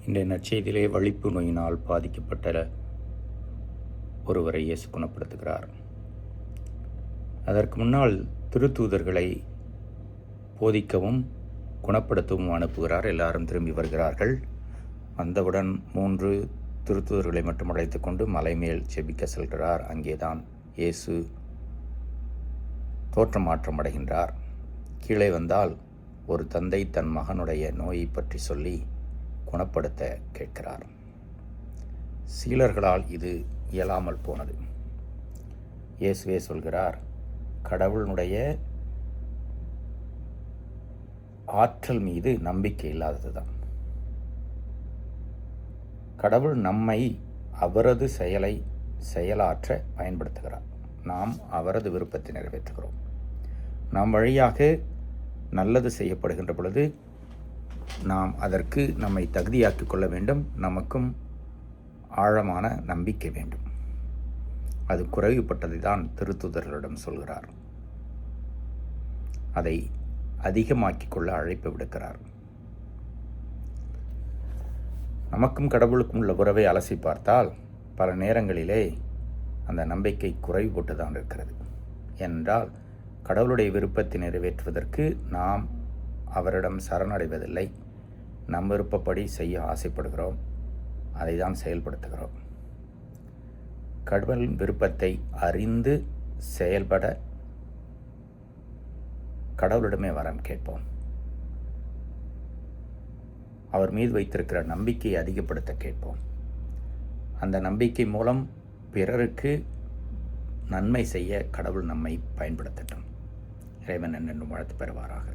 இன்றைய நற்செய்தியிலே வலிப்பு நோயினால் பாதிக்கப்பட்ட ஒருவரை இயேசு குணப்படுத்துகிறார். அதற்கு முன்னால் திருத்தூதர்களை போதிக்கவும் குணப்படுத்தவும் அனுப்புகிறார். எல்லாரும் திரும்பி வருகிறார்கள். வந்தவுடன் 3 திருத்தூதர்களை மட்டும் அழைத்து கொண்டு மலை மேல் ஜெபிக்க செல்கிறார். அங்கேதான் இயேசு தோற்றமாற்றம் அடைகின்றார். கீழே வந்தால் ஒரு தந்தை தன் மகனுடைய நோயை பற்றி சொல்லி குணப்படுத்த கேட்கிறார். சீலர்களால் இது இயலாமல் போனது. இயேசுவே சொல்கிறார், கடவுளுடைய ஆற்றல் மீது நம்பிக்கை இல்லாததுதான். கடவுள் நம்மை அவரது செயலாற்ற பயன்படுத்துகிறார். நாம் அவரது விருப்பத்தை நிறைவேற்றுகிறோம். நாம் வழியாக நல்லது செய்யப்படுகின்ற பொழுது நாம் அதற்கு நம்மை தகுதியாக்கிக் கொள்ள வேண்டும். நமக்கும் ஆழமான நம்பிக்கை வேண்டும். அது குறைவுபட்டதை தான் திருத்தூதர்களிடம் சொல்கிறார். அதை அதிகமாக்கிக் கொள்ள அழைப்பு விடுக்கிறார். நமக்கும் கடவுளுக்கும் உள்ள உறவை அலசி பார்த்தால் பல நேரங்களிலே அந்த நம்பிக்கை குறைவுபட்டு தான் இருக்கிறது. ஏனென்றால் கடவுளுடைய விருப்பத்தை நிறைவேற்றுவதற்கு நாம் அவரிடம் சரணடைவதில்லை. நம் விருப்பப்படி செய்ய ஆசைப்படுகிறோம். அதை தான் செயல்படுத்துகிறோம். கடவுளின் விருப்பத்தை அறிந்து செயல்பட கடவுளிடமே வரம் கேட்போம். அவர் மீது வைத்திருக்கிற நம்பிக்கையை அதிகப்படுத்த கேட்போம். அந்த நம்பிக்கை மூலம் பிறருக்கு நன்மை செய்ய கடவுள் நம்மை பயன்படுத்தட்டும். இறைவன் என்னென்னும் வாழ்த்து பெறுவாராக.